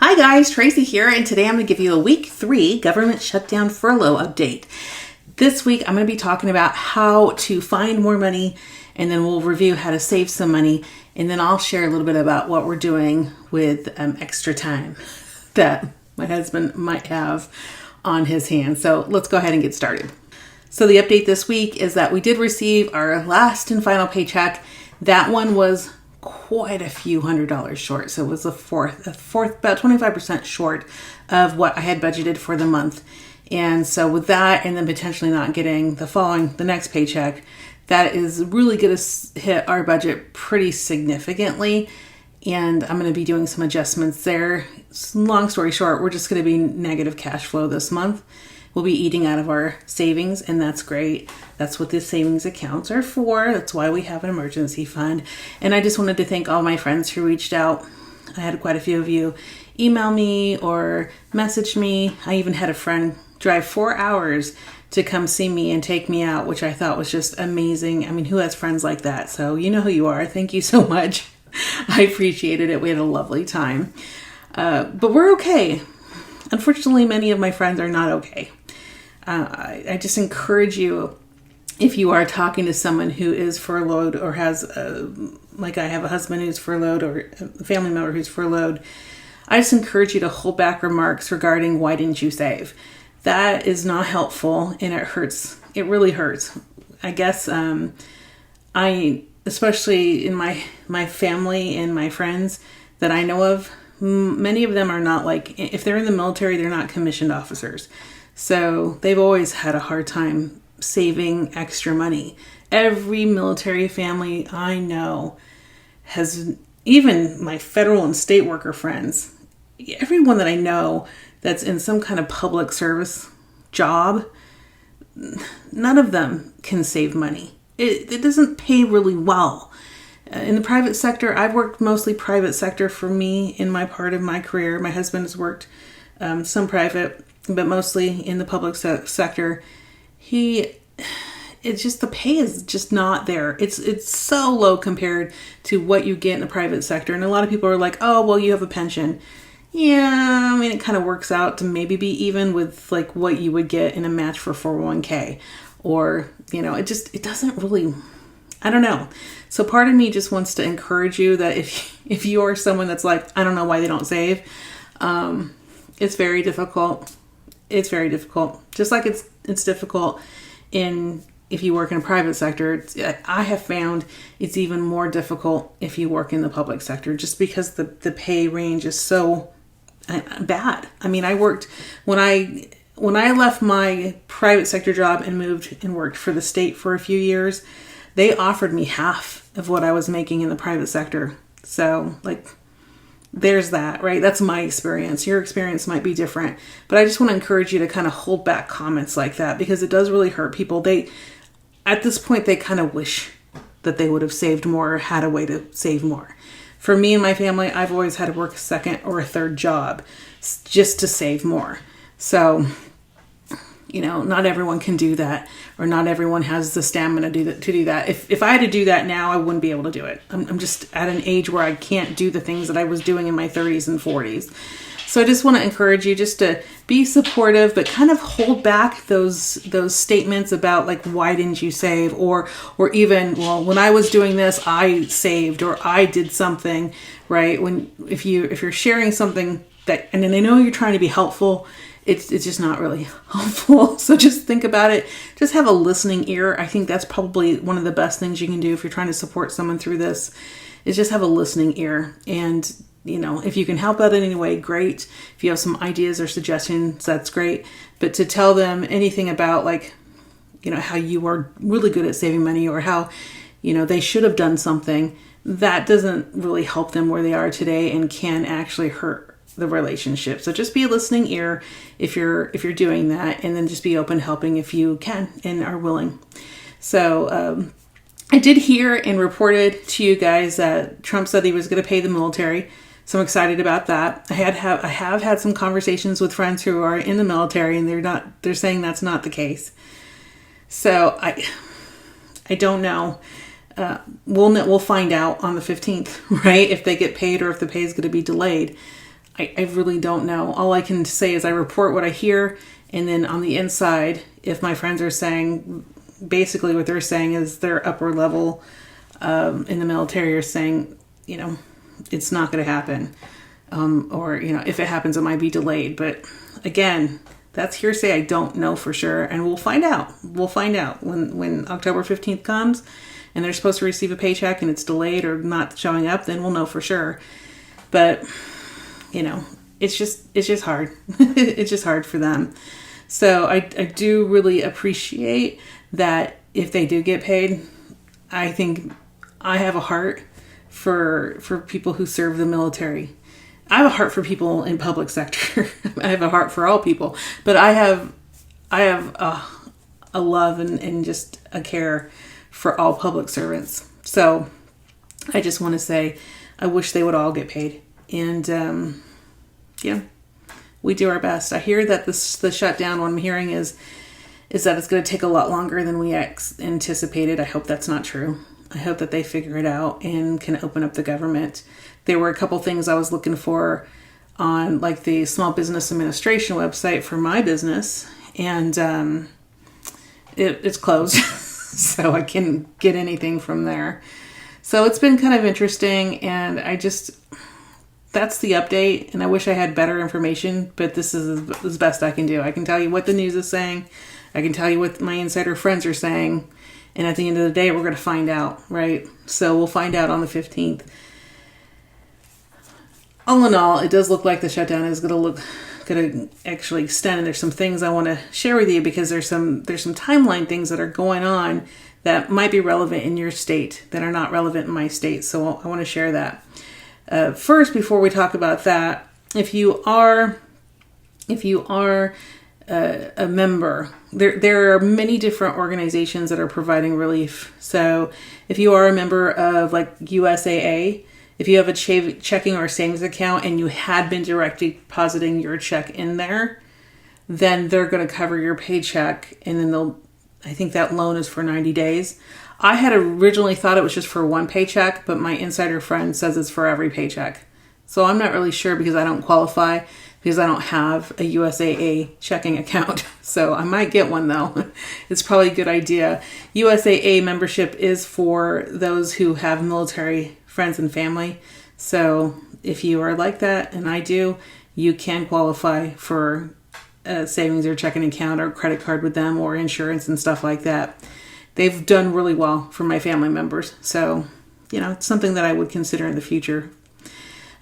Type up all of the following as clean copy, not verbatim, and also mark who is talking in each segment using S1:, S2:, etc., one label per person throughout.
S1: Hi guys, Tracy here, and today I'm going to give you a week 3 government shutdown furlough update. This week I'm going to be talking about how to find more money, and then we'll review how to save some money, and then I'll share a little bit about what we're doing with extra time that my husband might have on his hands. So let's go ahead and get started. So the update this week is that we did receive our last and final paycheck. That one was quite a few $100s short. So it was a fourth, about 25% short of what I had budgeted for the month. And so with that, and then potentially not getting the next paycheck, that is really going to hit our budget pretty significantly. And I'm going to be doing some adjustments there. Long story short, we're just going to be negative cash flow this month. We'll be eating out of our savings, and that's great. That's what the savings accounts are for. That's why we have an emergency fund. And I just wanted to thank all my friends who reached out. I had quite a few of you email me or message me. I even had a friend drive 4 hours to come see me and take me out, which I thought was just amazing. I mean, who has friends like that? So you know who you are. Thank you so much. I appreciated it. We had a lovely time. But we're okay. Unfortunately, many of my friends are not okay. I just encourage you, if you are talking to someone who is furloughed or has, like I have a husband who's furloughed or a family member who's furloughed, I just encourage you to hold back remarks regarding why didn't you save. That is not helpful, and it hurts. It really hurts. I guess especially in my family and my friends that I know of, many of them are not if they're in the military, they're not commissioned officers. So they've always had a hard time saving extra money. Every military family I know has, even my federal and state worker friends, everyone that I know that's in some kind of public service job, none of them can save money. It doesn't pay really well. In the private sector, I've worked mostly private sector for me in my part of my career. My husband has worked some private, but mostly in the public sector. It's just the pay is just not there. It's so low compared to what you get in the private sector. And a lot of people are like, oh, well, you have a pension. Yeah, I mean, it kind of works out to maybe be even with like what you would get in a match for 401k. Or, it doesn't really, I don't know. So part of me just wants to encourage you that if you are someone that's like, I don't know why they don't save, it's very difficult. It's very difficult. Just like it's difficult if you work in a private sector. I have found it's even more difficult if you work in the public sector, just because the pay range is so bad. I mean, when I left my private sector job and moved and worked for the state for a few years, they offered me half of what I was making in the private sector. So there's that, right? That's my experience. Your experience might be different, but I just want to encourage you to kind of hold back comments like that, because it does really hurt people. At this point, they kind of wish that they would have saved more or had a way to save more. For me and my family, I've always had to work a second or a third job just to save more. So, not everyone can do that, or not everyone has the stamina to do that. If I had to do that now, I wouldn't be able to do it. I'm just at an age where I can't do the things that I was doing in my 30s and 40s. So I just want to encourage you just to be supportive, but kind of hold back those statements about why didn't you save, or even, well, when I was doing this, I saved, or I did something, right? If you're sharing something that, and I know you're trying to be helpful, it's just not really helpful. So just think about it. Just have a listening ear. I think that's probably one of the best things you can do if you're trying to support someone through this, is just have a listening ear. And, if you can help out in any way, great. If you have some ideas or suggestions, that's great. But to tell them anything about how you are really good at saving money, or how, they should have done something, that doesn't really help them where they are today and can actually hurt the relationship. So just be a listening ear if you're doing that, and then just be open to helping if you can and are willing. So I did hear and reported to you guys that Trump said he was going to pay the military. So I'm excited about that. I have had some conversations with friends who are in the military, and they're saying that's not the case. So I don't know. We'll find out on the 15th, right? If they get paid or if the pay is going to be delayed. I really don't know. All I can say is I report what I hear, and then on the inside, if my friends are saying, basically what they're saying is their upper level in the military are saying, it's not going to happen. Or, if it happens, it might be delayed. But again, that's hearsay. I don't know for sure. And we'll find out. We'll find out when October 15th comes and they're supposed to receive a paycheck and it's delayed or not showing up, then we'll know for sure. But, it's just hard. It's just hard for them. So I do really appreciate that if they do get paid. I think I have a heart for people who serve the military. I have a heart for people in public sector. I have a heart for all people, but I have a love and just a care for all public servants. So I just want to say, I wish they would all get paid. And, we do our best. I hear that the shutdown, what I'm hearing is that it's going to take a lot longer than we anticipated. I hope that's not true. I hope that they figure it out and can open up the government. There were a couple things I was looking for on like the Small Business Administration website for my business, and it's closed, so I can't get anything from there. So it's been kind of interesting, and that's the update, and I wish I had better information, but this is as best I can do. I can tell you what the news is saying. I can tell you what my insider friends are saying. And at the end of the day, we're going to find out, right? So we'll find out on the 15th. All in all, it does look like the shutdown is going to actually extend. And there's some things I want to share with you because there's some timeline things that are going on that might be relevant in your state that are not relevant in my state. So I want to share that. First, before we talk about that, if you are a member, there are many different organizations that are providing relief. So if you are a member of like USAA, if you have a checking or savings account and you had been directly depositing your check in there, then they're going to cover your paycheck, and then I think that loan is for 90 days. I had originally thought it was just for one paycheck, but my insider friend says it's for every paycheck. So I'm not really sure because I don't qualify, because I don't have a USAA checking account. So I might get one though. It's probably a good idea. USAA membership is for those who have military friends and family. So if you are like that, and I do, you can qualify for a savings or checking account or credit card with them or insurance and stuff like that. They've done really well for my family members. So, it's something that I would consider in the future.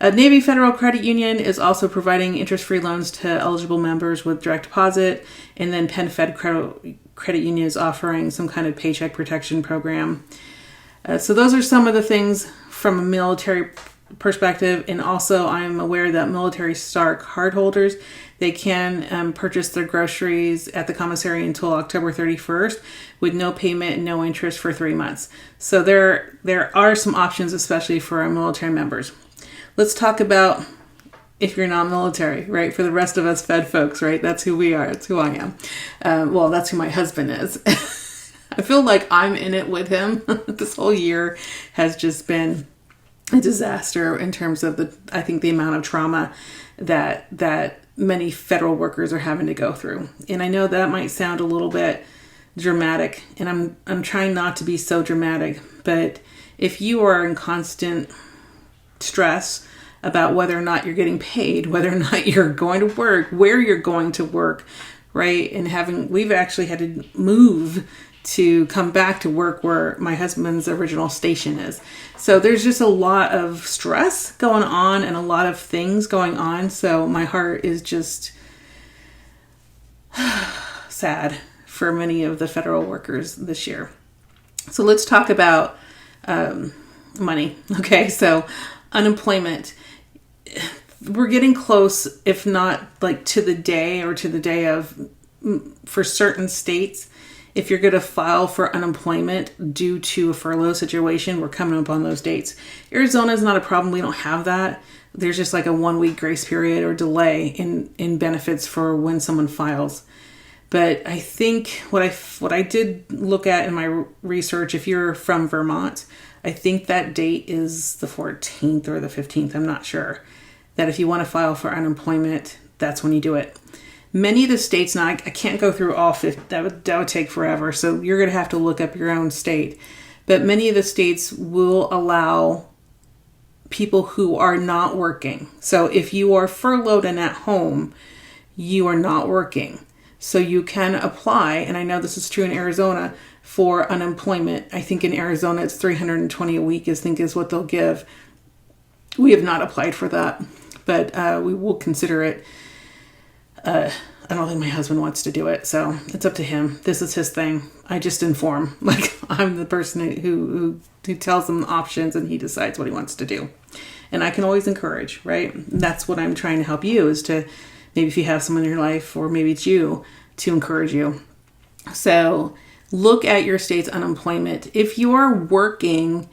S1: Navy Federal Credit Union is also providing interest-free loans to eligible members with direct deposit. And then Penn Fed Credit Union is offering some kind of paycheck protection program. So those are some of the things from a military perspective. And also I'm aware that military STAR card holders, they can purchase their groceries at the commissary until October 31st with no payment and no interest for 3 months. So there are some options, especially for our military members. Let's talk about if you're not military, right? For the rest of us Fed folks, right? That's who we are. That's who I am. Well, that's who my husband is. I feel like I'm in it with him. This whole year has just been a disaster in terms of the amount of trauma that many federal workers are having to go through. And I know that might sound a little bit dramatic, and I'm trying not to be so dramatic, but if you are in constant stress about whether or not you're getting paid, whether or not you're going to work, where you're going to work, right? And we've actually had to move to come back to work where my husband's original station is. So there's just a lot of stress going on and a lot of things going on. So my heart is just sad for many of the federal workers this year. So let's talk about money. Okay, so unemployment. We're getting close, if not like to the day of, for certain states, if you're going to file for unemployment due to a furlough situation, we're coming up on those dates. Arizona is not a problem. We don't have that. There's just like a 1 week grace period or delay in benefits for when someone files. But I think what I did look at in my research, if you're from Vermont, I think that date is the 14th or the 15th. I'm not sure. that if you want to file for unemployment, that's when you do it. Many of the states, now I can't go through all 50, that would take forever, so you're going to have to look up your own state. But many of the states will allow people who are not working. So if you are furloughed and at home, you are not working. So you can apply, and I know this is true in Arizona, for unemployment. I think in Arizona it's $320 a week, I think is what they'll give. We have not applied for that, but we will consider it. I don't think my husband wants to do it, so it's up to him. This is his thing. I just inform. Like, I'm the person who tells him the options, and he decides what he wants to do. And I can always encourage, right? That's what I'm trying to help you, is to, maybe if you have someone in your life, or maybe it's you, to encourage you. So look at your state's unemployment. If you are working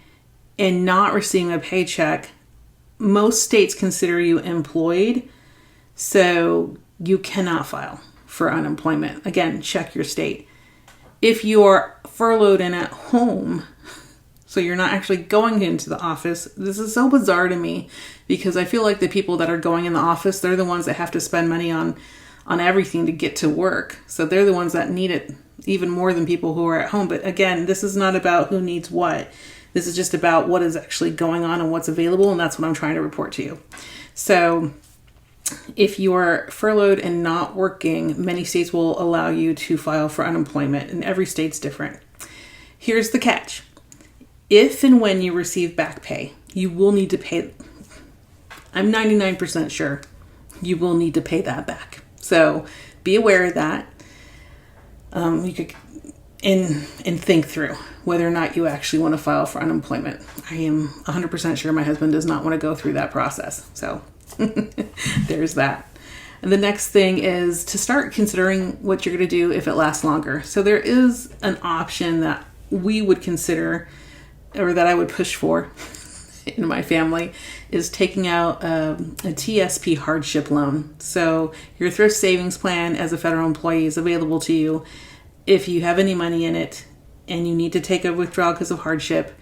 S1: and not receiving a paycheck, most states consider you employed, so you cannot file for unemployment. Again, check your state. If you are furloughed and at home, so you're not actually going into the office, this is so bizarre to me, because I feel like the people that are going in the office, they're the ones that have to spend money on everything to get to work. So they're the ones that need it even more than people who are at home. But again, this is not about who needs what. This is just about what is actually going on and what's available, and that's what I'm trying to report to you. So if you are furloughed and not working, many states will allow you to file for unemployment, and every state's different. Here's the catch. If and when you receive back pay, you will need to pay. I'm 99% sure you will need to pay that back. So be aware of that. You could and think through whether or not you actually want to file for unemployment. I am 100% sure my husband does not want to go through that process. So there's that. And the next thing is to start considering what you're going to do if it lasts longer. So there is an option that we would consider, or that I would push for in my family, is taking out a TSP hardship loan. So your thrift savings plan as a federal employee is available to you. If you have any money in it and you need to take a withdrawal because of hardship,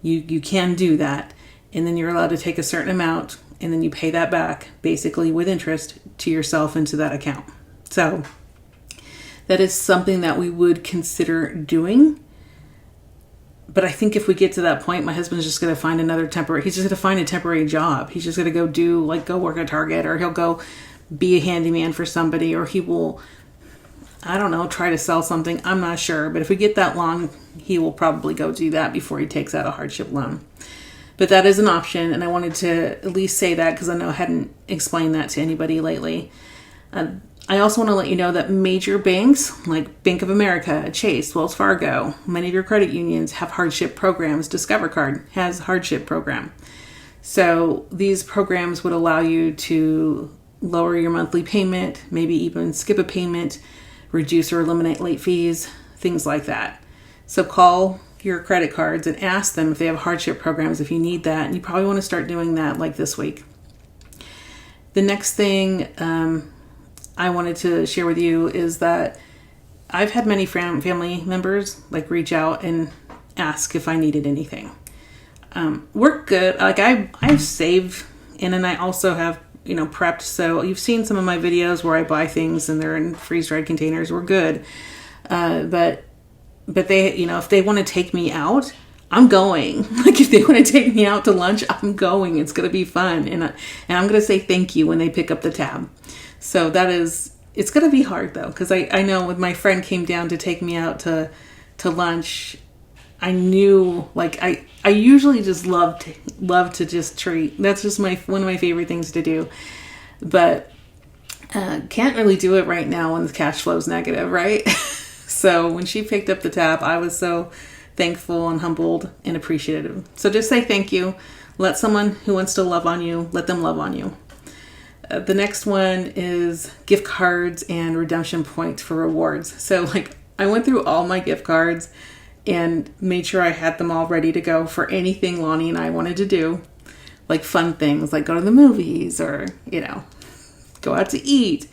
S1: you can do that. And then you're allowed to take a certain amount, and then you pay that back basically with interest to yourself into that account. So that is something that we would consider doing. But I think if we get to that point, my husband's just going to find he's just going to find a temporary job. He's just going to go work at Target, or he'll go be a handyman for somebody, or he will, I don't know, try to sell something. I'm not sure. But if we get that long, he will probably go do that before he takes out a hardship loan. But that is an option, and I wanted to at least say that because I know I hadn't explained that to anybody lately. I also want to let you know that major banks like Bank of America, Chase, Wells Fargo, many of your credit unions have hardship programs. Discover Card has a hardship program. So these programs would allow you to lower your monthly payment, maybe even skip a payment, reduce or eliminate late fees, things like that. So call your credit cards and ask them if they have hardship programs if you need that. And you probably want to start doing that like this week. The next thing I wanted to share with you is that I've had many family members reach out and ask if I needed anything. We're good. I've saved, and then I also have prepped. So you've seen some of my videos where I buy things and they're in freeze-dried containers. We're good. But they, if they want to take me out, I'm going. If they want to take me out to lunch, I'm going. It's going to be fun. And I'm going to say thank you when they pick up the tab. So it's going to be hard though. Cause I know when my friend came down to take me out to lunch, I knew I usually just love to just treat. That's just one of my favorite things to do, but can't really do it right now when the cash flow is negative, right? So when she picked up the tab, I was so thankful and humbled and appreciative. So just say thank you. Let someone who wants to love on you, let them love on you. The next one is gift cards and redemption points for rewards. So I went through all my gift cards and made sure I had them all ready to go for anything Lonnie and I wanted to do. Fun things like go to the movies or, go out to eat.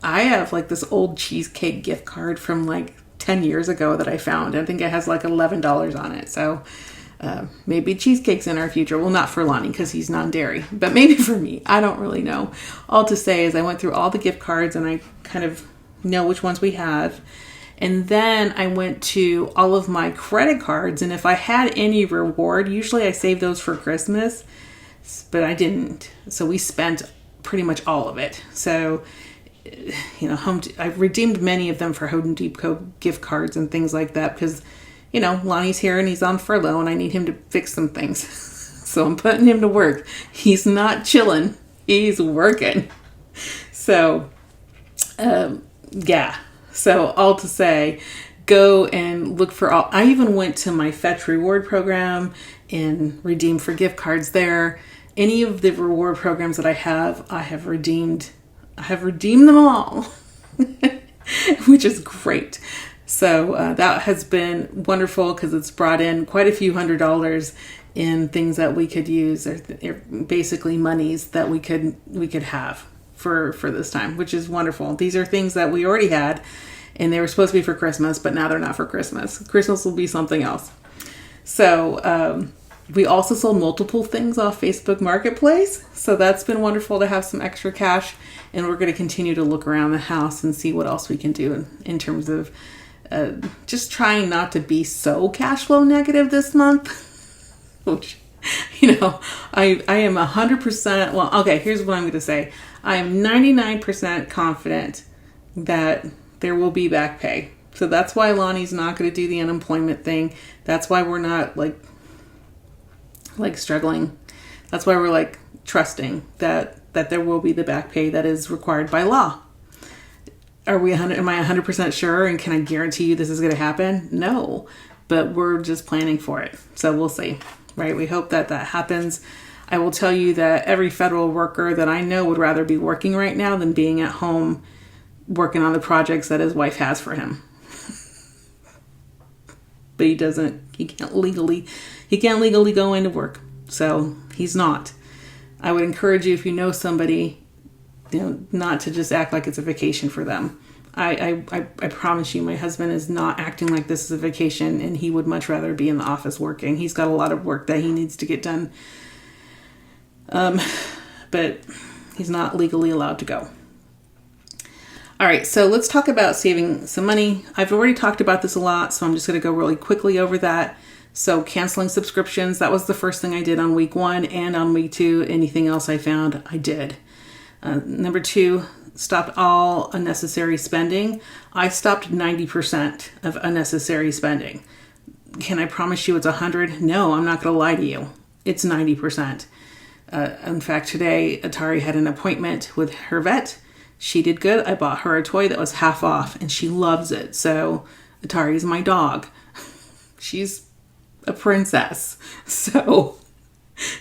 S1: I have this old cheesecake gift card from 10 years ago that I found. I think it has $11 on it. So Maybe cheesecakes in our future. Well, not for Lonnie because he's non-dairy, but maybe for me. I don't really know. All to say is I went through all the gift cards and I kind of know which ones we have. And then I went to all of my credit cards. And if I had any reward, usually I save those for Christmas, but I didn't. So we spent pretty much all of it. So, I redeemed many of them for Home Depot gift cards and things like that because, Lonnie's here and he's on furlough and I need him to fix some things. So I'm putting him to work. He's not chilling. He's working. So, yeah. So all to say, go and look for all. I even went to my Fetch reward program and redeemed for gift cards there. Any of the reward programs that I have redeemed. I have redeemed them all, which is great. So that has been wonderful because it's brought in quite a few $100s in things that we could use, or basically monies that we could have for this time, which is wonderful. These are things that we already had, and they were supposed to be for Christmas, but now they're not for Christmas. Christmas will be something else. So we also sold multiple things off Facebook Marketplace. So that's been wonderful to have some extra cash. And we're going to continue to look around the house and see what else we can do in terms of just trying not to be so cash flow negative this month. Which, I am 100%. Well, okay, here's what I'm going to say. I am 99% confident that there will be back pay. So that's why Lonnie's not going to do the unemployment thing. That's why we're not like struggling. That's why we're trusting that there will be the back pay that is required by law. Am I 100% sure and can I guarantee you this is going to happen? No, but we're just planning for it. So we'll see, right? We hope that happens. I will tell you that every federal worker that I know would rather be working right now than being at home working on the projects that his wife has for him. But he can't legally go into work. So he's not. I would encourage you, if you know somebody, not to just act like it's a vacation for them. I promise you, my husband is not acting like this is a vacation, and he would much rather be in the office working. He's got a lot of work that he needs to get done. But he's not legally allowed to go. All right, so let's talk about saving some money. I've already talked about this a lot, so I'm just going to go really quickly over that. So canceling subscriptions, that was the first thing I did on week 1, and on week 2, anything else I found, I did. Number 2, stopped all unnecessary spending. I stopped 90% of unnecessary spending. Can I promise you it's 100? No, I'm not going to lie to you. It's 90%. In fact, today, Atari had an appointment with her vet. She did good. I bought her a toy that was half off, and she loves it. So Atari's my dog. She's a princess. So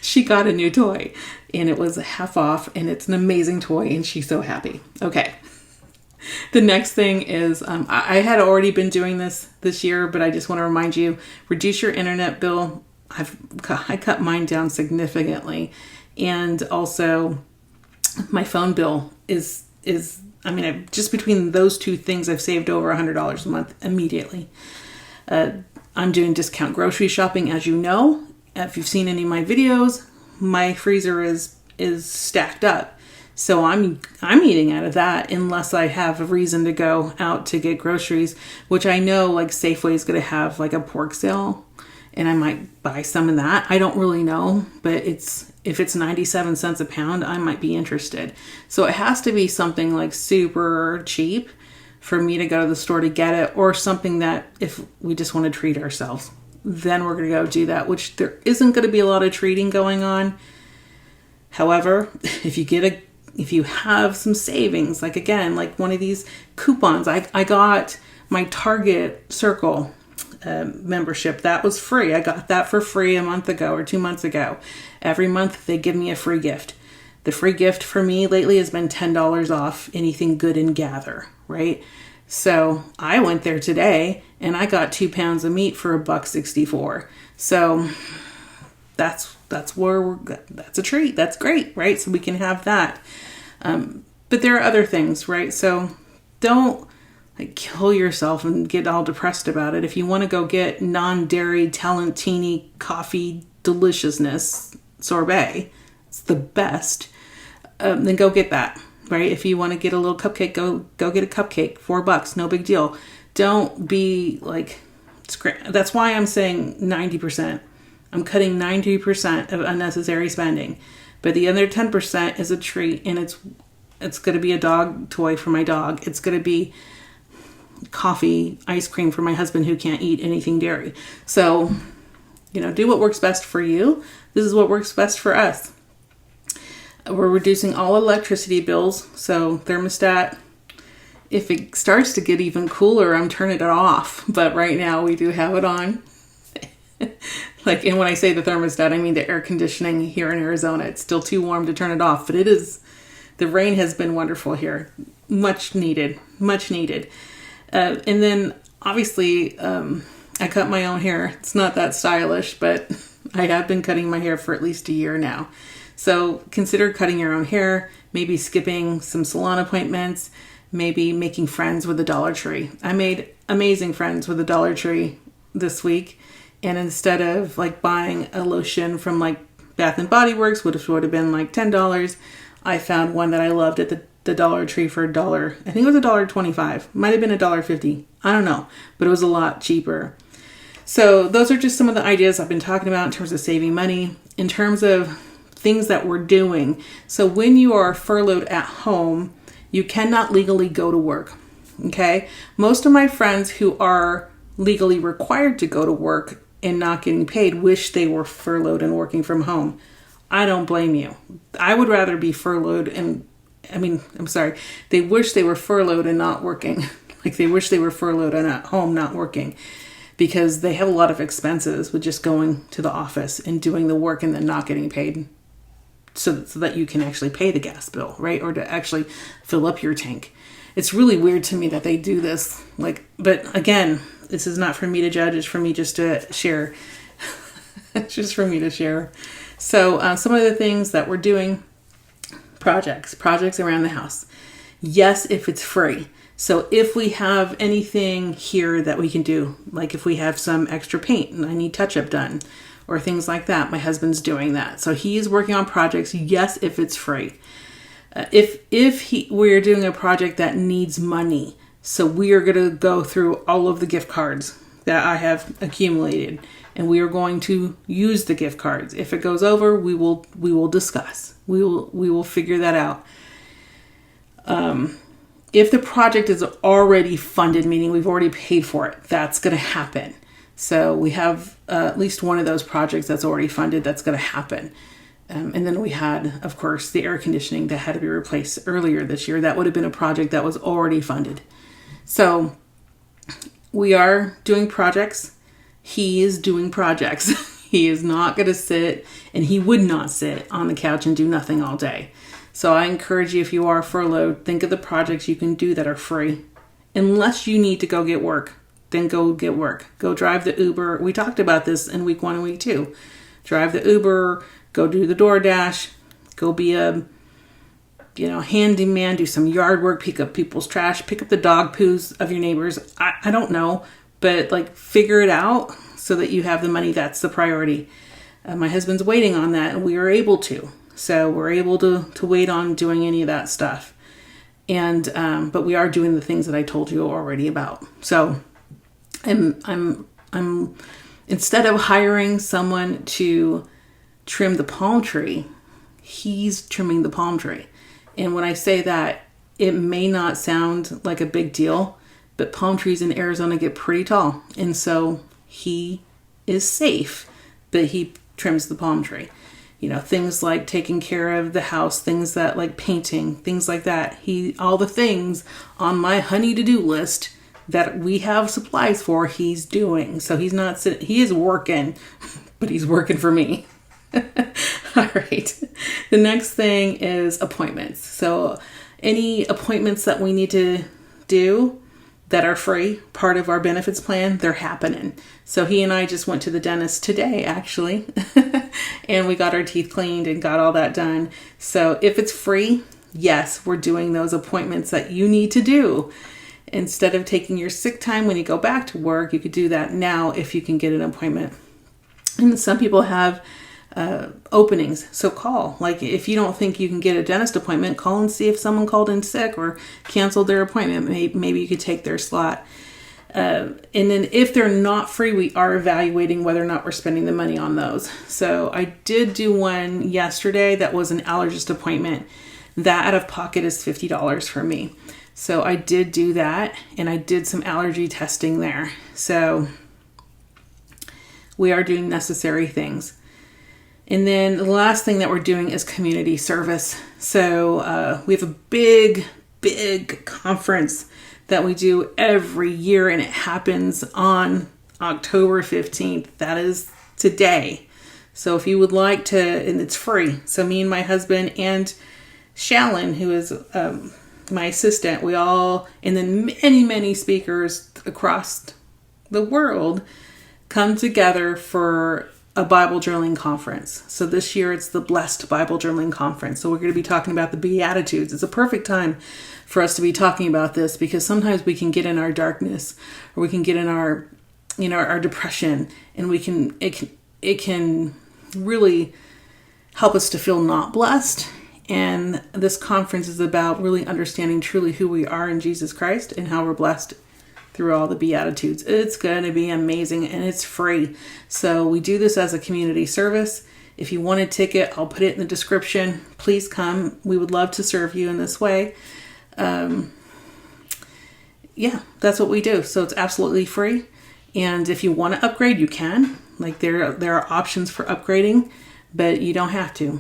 S1: she got a new toy, and it was half off, and it's an amazing toy, and she's so happy. Okay. The next thing is, I had already been doing this year, but I just want to remind you, reduce your internet bill. I cut mine down significantly. And also my phone bill is just between those two things, I've saved over $100 a month immediately. I'm doing discount grocery shopping, as you know. If you've seen any of my videos, my freezer is stacked up. So I'm eating out of that unless I have a reason to go out to get groceries, which I know Safeway is going to have a pork sale, and I might buy some of that. I don't really know, but if it's 97 cents a pound, I might be interested. So it has to be something super cheap for me to go to the store to get it, or something that if we just want to treat ourselves, then we're going to go do that, which there isn't going to be a lot of treating going on. However, if you have some savings, one of these coupons, I got my Target Circle membership. That was free. I got that for free a month ago or 2 months ago. Every month they give me a free gift. The free gift for me lately has been $10 off anything Good and Gather, right? So I went there today and I got 2 pounds of meat for $1.64. So that's a treat. That's great, right? So we can have that. But there are other things, right? So don't like kill yourself and get all depressed about it. If you want to go get non-dairy Talentini coffee deliciousness sorbet, it's the best, then go get that, right? If you want to get a little cupcake, go get a cupcake, $4, no big deal. Don't be like, that's why I'm saying 90%. I'm cutting 90% of unnecessary spending, but the other 10% is a treat, and it's going to be a dog toy for my dog. It's going to be coffee, ice cream for my husband who can't eat anything dairy. So, do what works best for you. This is what works best for us. We're reducing all electricity bills. So thermostat, if it starts to get even cooler, I'm turning it off. But right now we do have it on. And when I say the thermostat, I mean the air conditioning here in Arizona. It's still too warm to turn it off, but the rain has been wonderful here. Much needed. And then obviously, I cut my own hair. It's not that stylish, but I have been cutting my hair for at least a year now. So consider cutting your own hair, maybe skipping some salon appointments, maybe making friends with the Dollar Tree. I made amazing friends with the Dollar Tree this week. And instead of buying a lotion from Bath and Body Works, which would have been $10, I found one that I loved at the Dollar Tree for $1. I think it was $1.25. Might have been $1.50. I don't know, but it was a lot cheaper. So those are just some of the ideas I've been talking about in terms of saving money, in terms of things that we're doing. So when you are furloughed at home, you cannot legally go to work. Okay? Most of my friends who are legally required to go to work and not getting paid wish they were furloughed and working from home. I don't blame you. I would rather be furloughed they wish they were furloughed and not working. They wish they were furloughed and at home not working, because they have a lot of expenses with just going to the office and doing the work and then not getting paid so that you can actually pay the gas bill, right? Or to actually fill up your tank. It's really weird to me that they do this. But again, this is not for me to judge. It's for me just to share. It's just for me to share. So some of the things that we're doing, projects around the house. Yes, if it's free. So if we have anything here that we can do, if we have some extra paint and I need touch-up done or things like that, my husband's doing that. So he's working on projects. Yes, if it's free. If we're doing a project that needs money, so we are going to go through all of the gift cards that I have accumulated, and we are going to use the gift cards. If it goes over, we will discuss. We will figure that out. If the project is already funded, meaning we've already paid for it, that's going to happen. So we have at least one of those projects that's already funded that's going to happen. And then we had, of course, the air conditioning that had to be replaced earlier this year. That would have been a project that was already funded. So we are doing projects. He is doing projects. He is not going to sit, and he would not sit on the couch and do nothing all day. So I encourage you, if you are furloughed, think of the projects you can do that are free. Unless you need to go get work, then go get work. Go drive the Uber. We talked about this in week 1 and week 2. Drive the Uber, go do the DoorDash, go be a handyman, do some yard work, pick up people's trash, pick up the dog poos of your neighbors. I don't know, but figure it out so that you have the money. That's the priority. My husband's waiting on that, and we are able to. So we're able to wait on doing any of that stuff. And but we are doing the things that I told you already about. So I'm instead of hiring someone to trim the palm tree, he's trimming the palm tree. And when I say that, it may not sound like a big deal, but palm trees in Arizona get pretty tall. And so he is safe, but he trims the palm tree. Things like taking care of the house, things that painting, things like that. All the things on my honey to-do list that we have supplies for, he's doing. So he's not sitting, he is working, but he's working for me. All right. The next thing is appointments. So any appointments that we need to do that are free, part of our benefits plan, they're happening. So he and I just went to the dentist today, actually, and we got our teeth cleaned and got all that done. So if it's free, yes, we're doing those appointments that you need to do. Instead of taking your sick time when you go back to work, you could do that now if you can get an appointment. And some people have openings, so call. Like if you don't think you can get a dentist appointment, call and see if someone called in sick or canceled their appointment. Maybe you could take their slot. And then if they're not free, we are evaluating whether or not we're spending the money on those. So I did do one yesterday that was an allergist appointment. That out of pocket is $50 for me. So I did do that, and I did some allergy testing there. So we are doing necessary things. And then the last thing that we're doing is community service. So we have a big conference that we do every year, and it happens on October 15th. That is today. So if you would like to, and it's free. So me and my husband and Shallon, who is my assistant, we all, and then many speakers across the world come together for a Bible journaling conference. So this year it's the Blessed Bible Journaling Conference. So we're going to be talking about the Beatitudes. It's a perfect time for us to be talking about this, because sometimes we can get in our darkness, or we can get in our, our depression, and it can really help us to feel not blessed. And this conference is about really understanding truly who we are in Jesus Christ and how we're blessed through all the Beatitudes. It's going to be amazing, and it's free. So we do this as a community service. If you want a ticket, I'll put it in the description. Please come. We would love to serve you in this way. That's what we do. So it's absolutely free. And if you want to upgrade, you can. Like there are options for upgrading, but you don't have to.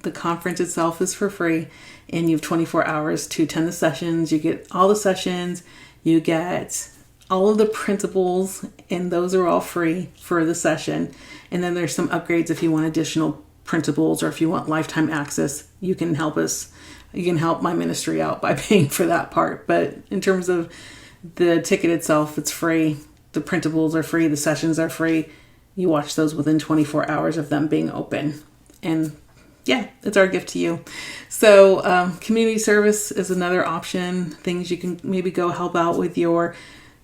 S1: The conference itself is for free, and you have 24 hours to attend the sessions. You get all the sessions. You get all of the printables, and those are all free for the session. And then there's some upgrades if you want additional printables, or if you want lifetime access, you can help us. You can help my ministry out by paying for that part. But in terms of the ticket itself, it's free. The printables are free. The sessions are free. You watch those within 24 hours of them being open. And it's our gift to you. So community service is another option. Things you can maybe go help out with your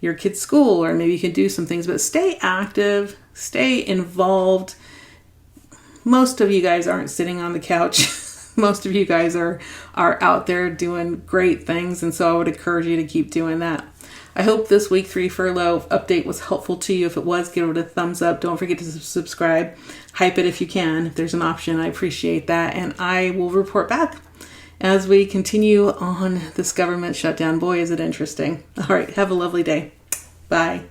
S1: kid's school, or maybe you can do some things, but stay active, stay involved. Most of you guys aren't sitting on the couch. Most of you guys are out there doing great things. And so I would encourage you to keep doing that. I hope this week 3 furlough update was helpful to you. If it was, give it a thumbs up. Don't forget to subscribe. Hype it if you can. If there's an option, I appreciate that. And I will report back as we continue on this government shutdown. Boy, is it interesting. All right. Have a lovely day. Bye.